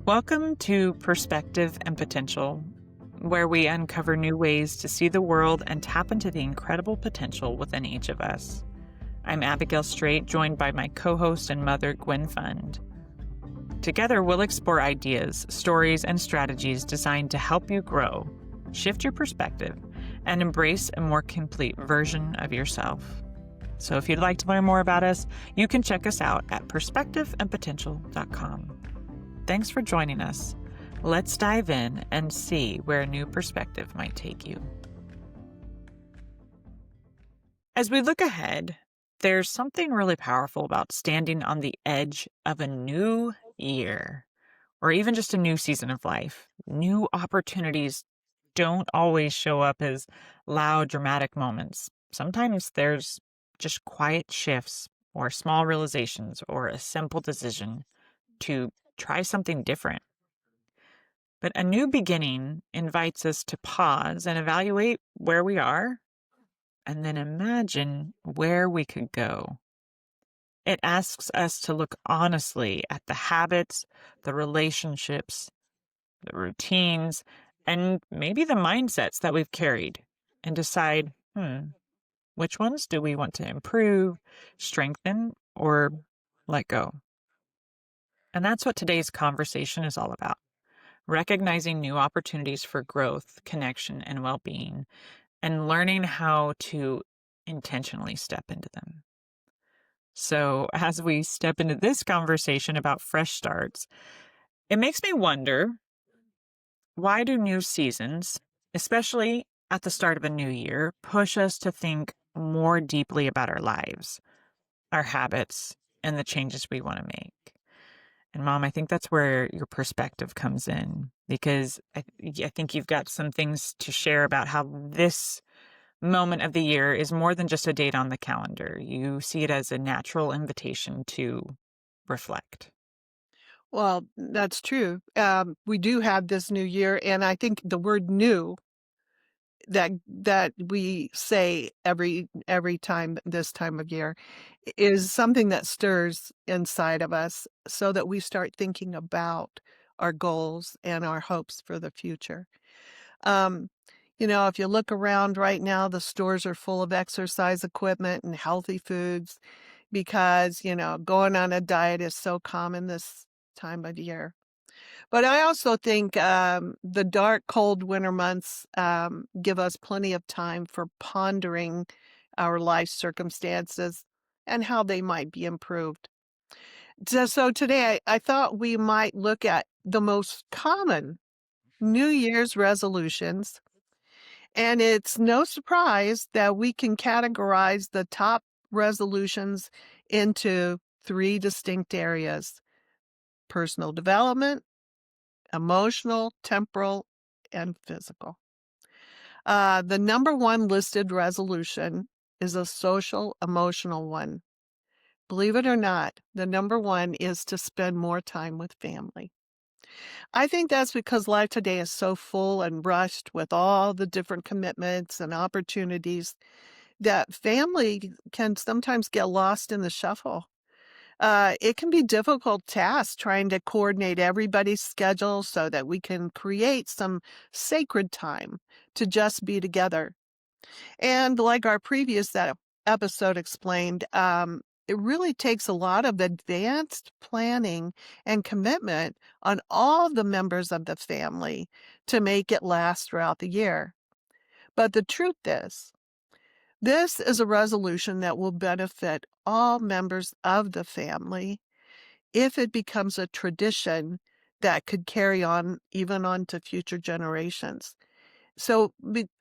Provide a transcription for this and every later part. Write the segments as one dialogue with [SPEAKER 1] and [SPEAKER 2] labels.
[SPEAKER 1] Welcome to Perspective and Potential, where we uncover new ways to see the world and tap into the incredible potential within each of us. I'm Abigail Straight, joined by my co host and mother, Gwen Fund. Together, we'll explore ideas, stories, and strategies designed to help you grow, shift your perspective, and embrace a more complete version of yourself. So, if you'd like to learn more about us, you can check us out at perspectiveandpotential.com. Thanks for joining us. Let's dive in and see where a new perspective might take you. As we look ahead, there's something really powerful about standing on the edge of a new year, or even just a new season of life. New opportunities don't always show up as loud, dramatic moments. Sometimes there's just quiet shifts, or small realizations, or a simple decision to try something different. But a new beginning invites us to pause and evaluate where we are and then imagine where we could go. It asks us to look honestly at the habits, the relationships, the routines, and maybe the mindsets that we've carried and decide, which ones do we want to improve, strengthen, or let go? And that's what today's conversation is all about. Recognizing new opportunities for growth, connection, and well being, and learning how to intentionally step into them. So, as we step into this conversation about fresh starts, it makes me wonder, why do new seasons, especially at the start of a new year, push us to think more deeply about our lives, our habits, and the changes we want to make? And Mom, I think that's where your perspective comes in, because I think you've got some things to share about how this moment of the year is more than just a date on the calendar. You see it as a natural invitation to reflect.
[SPEAKER 2] Well, that's true. We do have this new year, and I think the word "new" that we say every time this time of year is something that stirs inside of us so that we start thinking about our goals and our hopes for the future. Um, if you look around right now, the stores are full of exercise equipment and healthy foods because, going on a diet is so common this time of year. But I also think, the dark, cold winter months, give us plenty of time for pondering our life circumstances and how they might be improved. So today, I thought we might look at the most common New Year's resolutions, and it's no surprise that we can categorize the top resolutions into 3 distinct areas: personal development, emotional, temporal, and physical. The number one listed resolution is a social emotional one. Believe it or not, the number one is to spend more time with family. I think that's because life today is so full and rushed with all the different commitments and opportunities that family can sometimes get lost in the shuffle. It can be difficult task trying to coordinate everybody's schedule so that we can create some sacred time to just be together. And like our previous episode explained, it really takes a lot of advanced planning and commitment on all the members of the family to make it last throughout the year. But the truth is, this is a resolution that will benefit all members of the family if it becomes a tradition that could carry on even on to future generations. So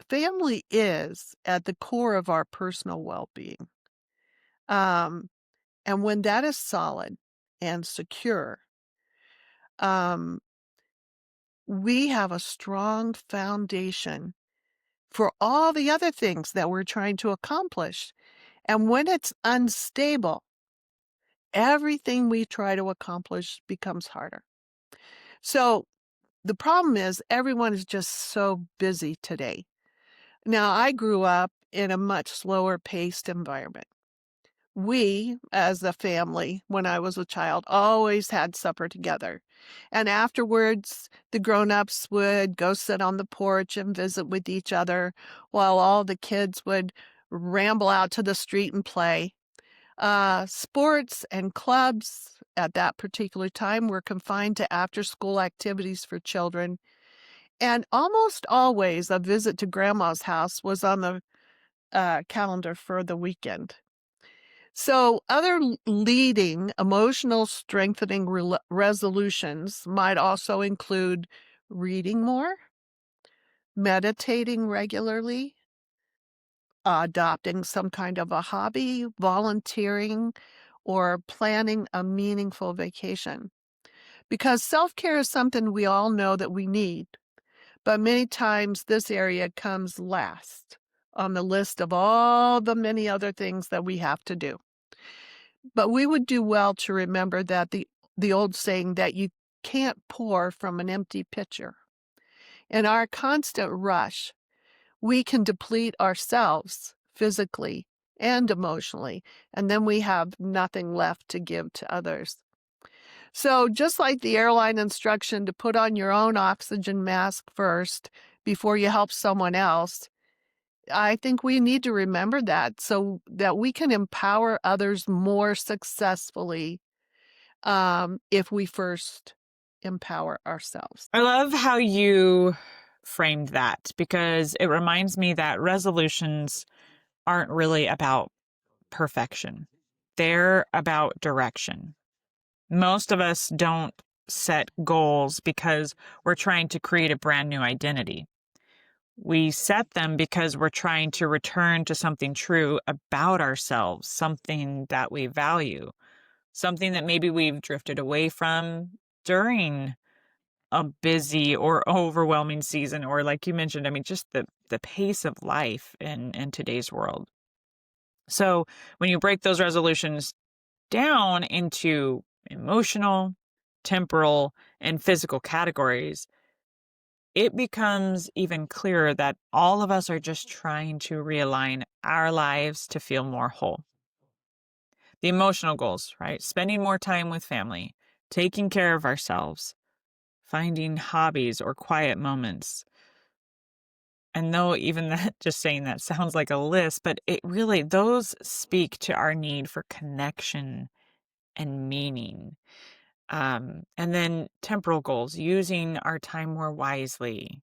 [SPEAKER 2] family is at the core of our personal well-being. Um, and when that is solid and secure, um, we have a strong foundation for all the other things that we're trying to accomplish. And when it's unstable, everything we try to accomplish becomes harder. So the problem is everyone is just so busy today. Now, I grew up in a much slower paced environment we, as a family, when I was a child, always had supper together. And afterwards, the grown-ups would go sit on the porch and visit with each other while all the kids would ramble out to the street and play. Sports and clubs at that particular time were confined to after-school activities for children, and almost always a visit to grandma's house was on the calendar for the weekend. So, other leading emotional strengthening resolutions might also include reading more, meditating regularly, adopting some kind of a hobby, volunteering, or planning a meaningful vacation. Because self care is something we all know that we need, but many times this area comes last on the list of all the many other things that we have to do. But we would do well to remember that the old saying that you can't pour from an empty pitcher. In our constant rush, we can deplete ourselves physically and emotionally, and then we have nothing left to give to others. So, just like the airline instruction to put on your own oxygen mask first before you help someone else, I think we need to remember that so that we can empower others more successfully if we first empower ourselves.
[SPEAKER 1] I love how you framed that because it reminds me that resolutions aren't really about perfection. They're about direction. Most of us don't set goals because we're trying to create a brand new identity. We set them because we're trying to return to something true about ourselves, something that we value, something that maybe we've drifted away from during a busy or overwhelming season, or like you mentioned, I mean, just the pace of life in today's world. So when you break those resolutions down into emotional, temporal, and physical categories, it becomes even clearer that all of us are just trying to realign our lives to feel more whole. The emotional goals, right? Spending more time with family, taking care of ourselves, finding hobbies or quiet moments. And though even that, just saying that sounds like a list, but it really, those speak to our need for connection and meaning. And then temporal goals, using our time more wisely,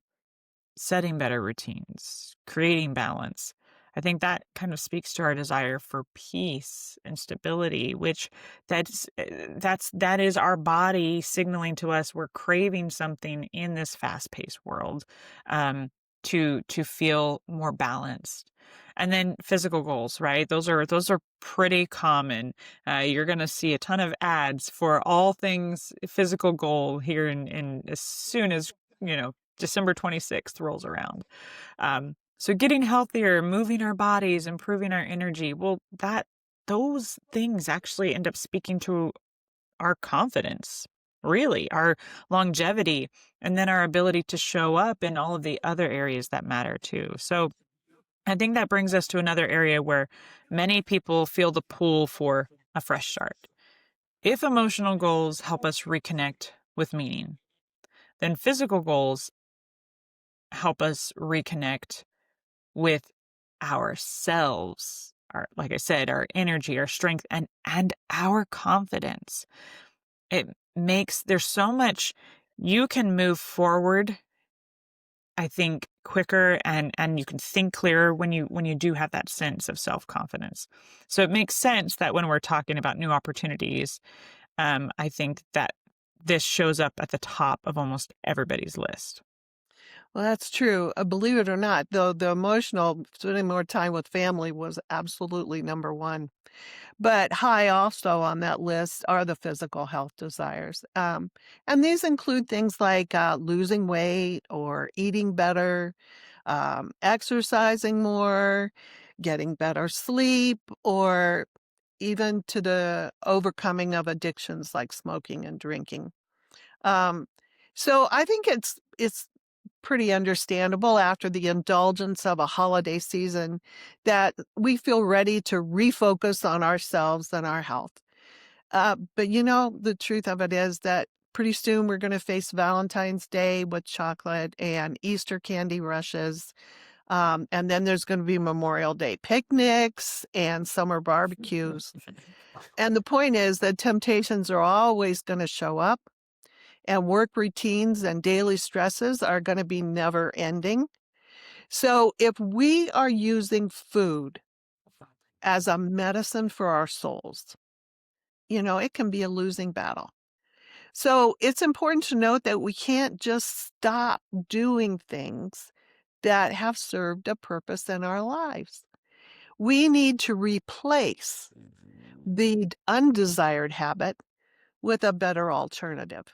[SPEAKER 1] setting better routines, creating balance. I think that kind of speaks to our desire for peace and stability, which that is our body signaling to us we're craving something in this fast-paced world, to feel more balanced. And then physical goals, right? Those are pretty common. You're going to see a ton of ads for all things physical goal here in as soon as December 26th rolls around. So getting healthier, moving our bodies, improving our energy, well, those things actually end up speaking to our confidence, really, our longevity, and then our ability to show up in all of the other areas that matter too. So I think that brings us to another area where many people feel the pull for a fresh start. If emotional goals help us reconnect with meaning, then physical goals help us reconnect with ourselves, our, like I said, our energy, our strength, and our confidence. It makes there's so much you can move forward, I think, quicker, and you can think clearer when you do have that sense of self-confidence. So it makes sense that when we're talking about new opportunities, I think that this shows up at the top of almost everybody's list.
[SPEAKER 2] Well, that's true. Believe it or not, though, the emotional spending more time with family was absolutely number one. But high also on that list are the physical health desires. And these include things like losing weight or eating better, exercising more, getting better sleep, or even to the overcoming of addictions like smoking and drinking. Um, so I think it's pretty understandable after the indulgence of a holiday season that we feel ready to refocus on ourselves and our health. But the truth of it is that pretty soon we're going to face Valentine's Day with chocolate and Easter candy rushes. And then there's going to be Memorial Day picnics and summer barbecues. And the point is that temptations are always going to show up, and work routines and daily stresses are going to be never ending. So if we are using food as a medicine for our souls, it can be a losing battle. So it's important to note that we can't just stop doing things that have served a purpose in our lives. We need to replace the undesired habit with a better alternative.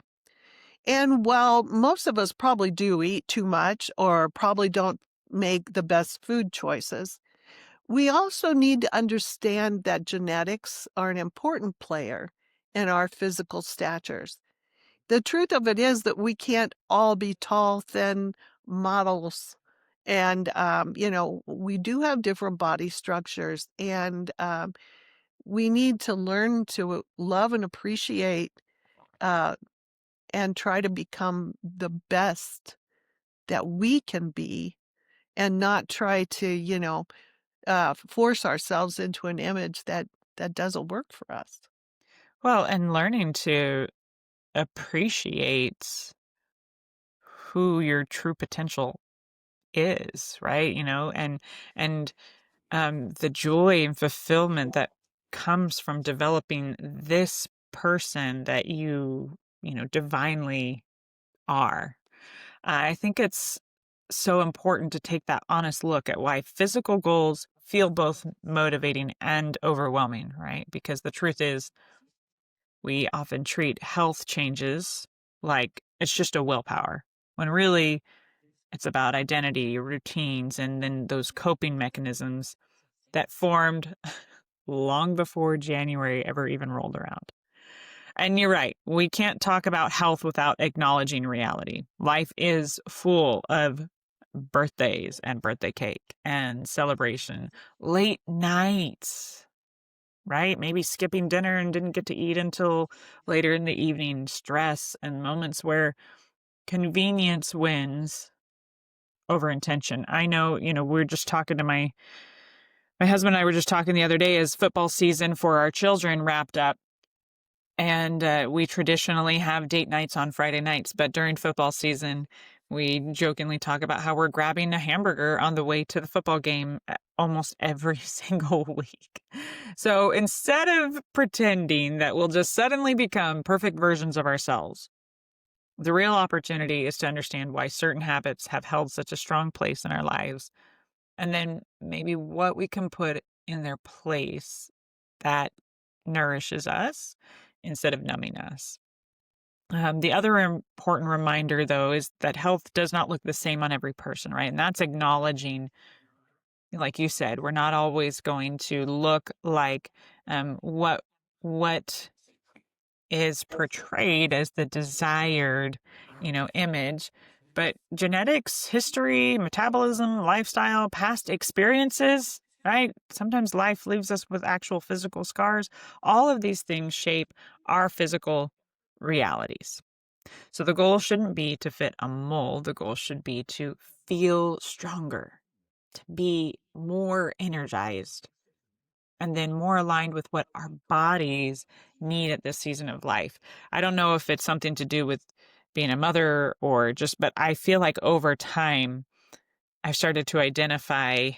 [SPEAKER 2] And while most of us probably do eat too much or probably don't make the best food choices, we also need to understand that genetics are an important player in our physical statures. The truth of it is that we can't all be tall, thin models. And, we do have different body structures, and we need to learn to love and appreciate uh, and try to become the best that we can be and not try to, force ourselves into an image that doesn't work for us.
[SPEAKER 1] Well, and learning to appreciate who your true potential is, right? And the joy and fulfillment that comes from developing this person that divinely are. I think it's so important to take that honest look at why physical goals feel both motivating and overwhelming, right? Because the truth is, we often treat health changes like it's just a willpower, when really it's about identity, routines, and then those coping mechanisms that formed long before January ever even rolled around. And you're right, we can't talk about health without acknowledging reality. Life is full of birthdays and birthday cake and celebration, late nights, right? Maybe skipping dinner and didn't get to eat until later in the evening, stress, and moments where convenience wins over intention. I know, we're just talking to my husband and I were just talking the other day as football season for our children wrapped up. And we traditionally have date nights on Friday nights, but during football season, we jokingly talk about how we're grabbing a hamburger on the way to the football game almost every single week. So instead of pretending that we'll just suddenly become perfect versions of ourselves, the real opportunity is to understand why certain habits have held such a strong place in our lives, and then maybe what we can put in their place that nourishes us instead of numbing us. The other important reminder, though, is that health does not look the same on every person, right? And that's acknowledging, like you said, we're not always going to look like what is portrayed as the desired, image. But genetics, history, metabolism, lifestyle, past experiences, right? Sometimes life leaves us with actual physical scars. All of these things shape our physical realities. So the goal shouldn't be to fit a mold. The goal should be to feel stronger, to be more energized, and then more aligned with what our bodies need at this season of life. I don't know if it's something to do with being a mother or just, but I feel like over time, I've started to identify.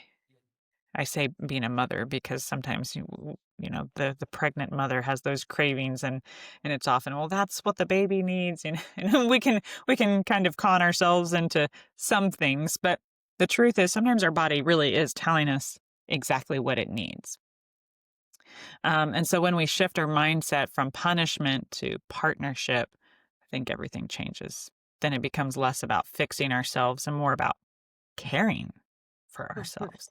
[SPEAKER 1] I say being a mother because sometimes the pregnant mother has those cravings, and it's often, well, that's what the baby needs, and we can kind of con ourselves into some things, but the truth is sometimes our body really is telling us exactly what it needs. And so when we shift our mindset from punishment to partnership, I think everything changes. Then it becomes less about fixing ourselves and more about caring for ourselves,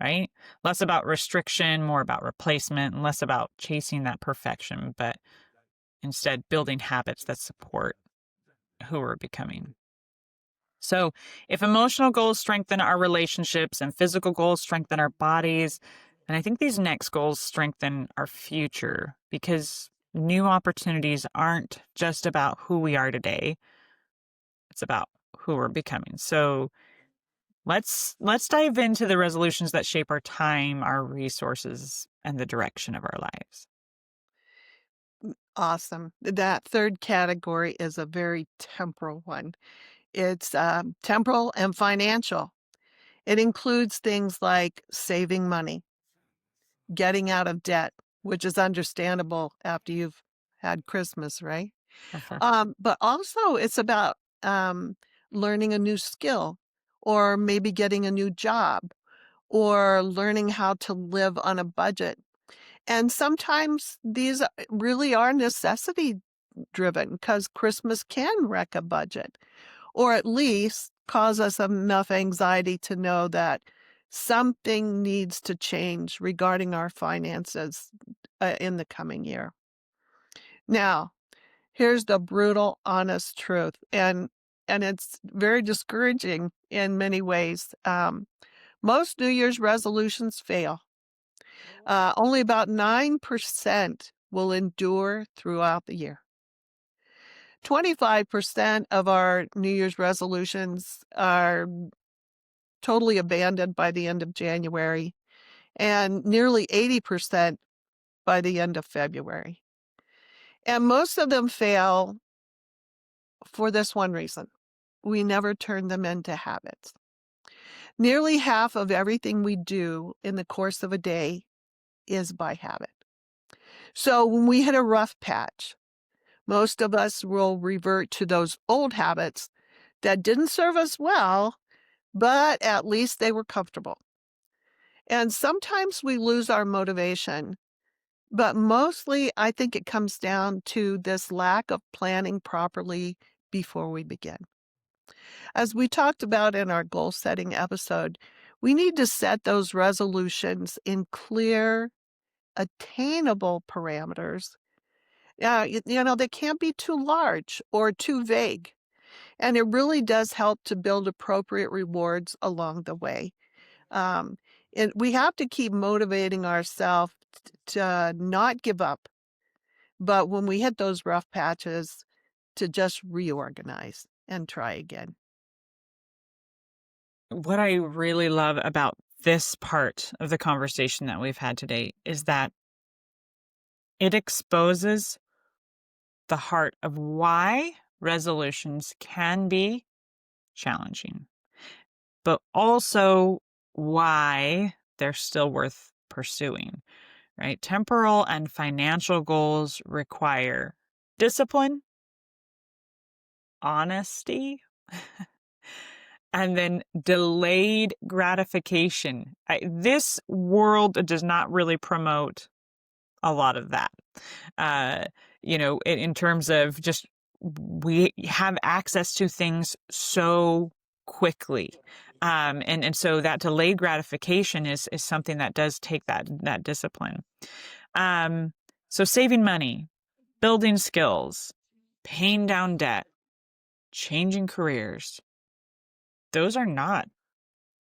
[SPEAKER 1] right? Less about restriction, more about replacement, and less about chasing that perfection, but instead building habits that support who we're becoming. So, if emotional goals strengthen our relationships and physical goals strengthen our bodies, then I think these next goals strengthen our future because new opportunities aren't just about who we are today, it's about who we're becoming. So, let's dive into the resolutions that shape our time, our resources, and the direction of our lives.
[SPEAKER 2] Awesome. That third category is a very temporal one. It's temporal and financial. It includes things like saving money, getting out of debt, which is understandable after you've had Christmas, right?
[SPEAKER 1] For sure.
[SPEAKER 2] But also it's about learning a new skill or maybe getting a new job or learning how to live on a budget. And sometimes these really are necessity driven because Christmas can wreck a budget or at least cause us enough anxiety to know that something needs to change regarding our finances in the coming year. Now, here's the brutal, honest truth, and it's very discouraging in many ways. Most New Year's resolutions fail. Only about 9% will endure throughout the year. 25% of our New Year's resolutions are totally abandoned by the end of January, and nearly 80% by the end of February. And most of them fail for this one reason: we never turn them into habits. Nearly half of everything we do in the course of a day is by habit. So when we hit a rough patch, most of us will revert to those old habits that didn't serve us well, but at least they were comfortable. And sometimes we lose our motivation, but mostly I think it comes down to this lack of planning properly before we begin. As we talked about in our goal setting episode, we need to set those resolutions in clear, attainable parameters. They can't be too large or too vague. And it really does help to build appropriate rewards along the way. Um, and we have to keep motivating ourselves to not give up. But when we hit those rough patches, to just reorganize and try again.
[SPEAKER 1] What I really love about this part of the conversation that we've had today is that it exposes the heart of why resolutions can be challenging, but also why they're still worth pursuing, right? Temporal and financial goals require discipline, honesty, and then delayed gratification. This world does not really promote a lot of that. Uh, in terms of just we have access to things so quickly. And so that delayed gratification is something that does take that discipline. Um, so saving money, building skills, paying down debt, changing careers, those are not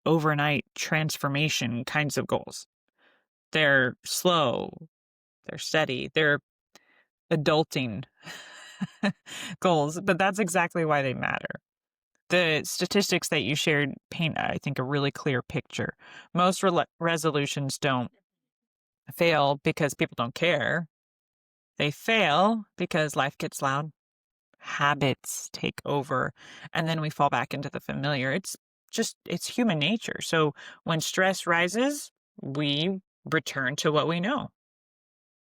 [SPEAKER 1] overnight transformation kinds of goals. They're slow, they're steady, they're adulting goals, but that's exactly why they matter. The statistics that you shared paint, I think, a really clear picture. Most resolutions don't fail because people don't care. They fail because life gets loud, habits take over, and then we fall back into the familiar. It's human nature. So when stress rises, we return to what we know,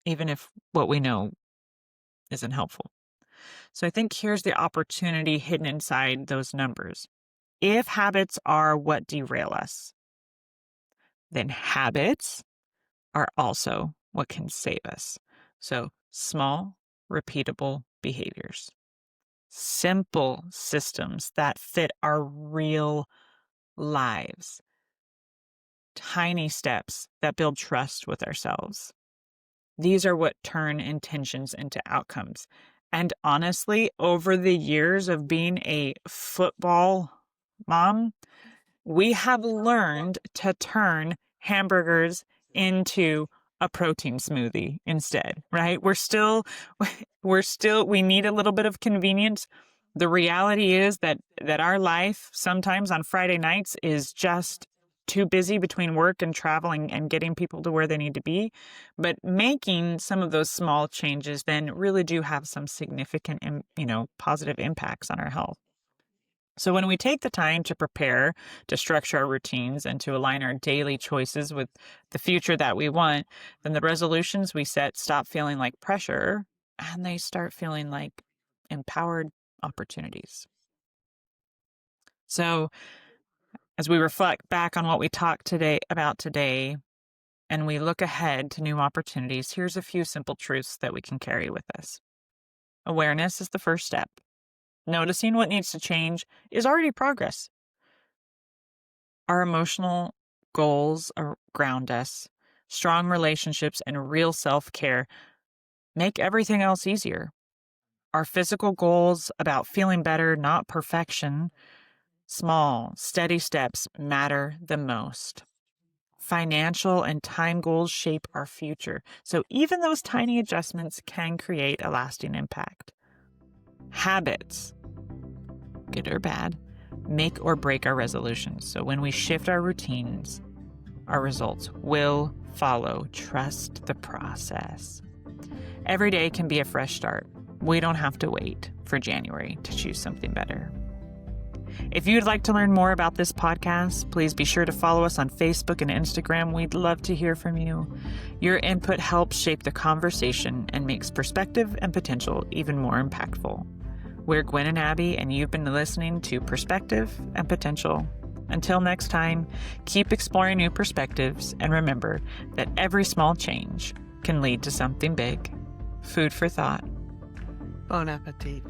[SPEAKER 1] even if what we know isn't helpful. So I think here's the opportunity hidden inside those numbers. If habits are what derail us, then habits are also what can save us. So small, repeatable behaviors, simple systems that fit our real lives, tiny steps that build trust with ourselves. These are what turn intentions into outcomes. And honestly, over the years of being a football Mom, we have learned to turn hamburgers into a protein smoothie instead, right? We need a little bit of convenience. The reality is that our life sometimes on Friday nights is just too busy between work and traveling and getting people to where they need to be. But making some of those small changes then really do have some significant, positive impacts on our health. So, when we take the time to prepare, to structure our routines, and to align our daily choices with the future that we want, then the resolutions we set stop feeling like pressure and they start feeling like empowered opportunities. So, as we reflect back on what we talked today, and we look ahead to new opportunities, here's a few simple truths that we can carry with us. Awareness is the first step. Noticing what needs to change is already progress. Our emotional goals ground us. Strong relationships and real self care make everything else easier. Our physical goals about feeling better, not perfection. Small, steady steps matter the most. Financial and time goals shape our future. So even those tiny adjustments can create a lasting impact. Habits, good or bad, make or break our resolutions. So when we shift our routines, our results will follow. Trust the process. Every day can be a fresh start. We don't have to wait for January to choose something better. If you'd like to learn more about this podcast, please be sure to follow us on Facebook and Instagram. We'd love to hear from you. Your input helps shape the conversation and makes perspective and potential even more impactful. We're Gwen and Abby, and you've been listening to Perspective and Potential. Until next time, keep exploring new perspectives, and remember that every small change can lead to something big. Food for thought.
[SPEAKER 2] Bon appetit.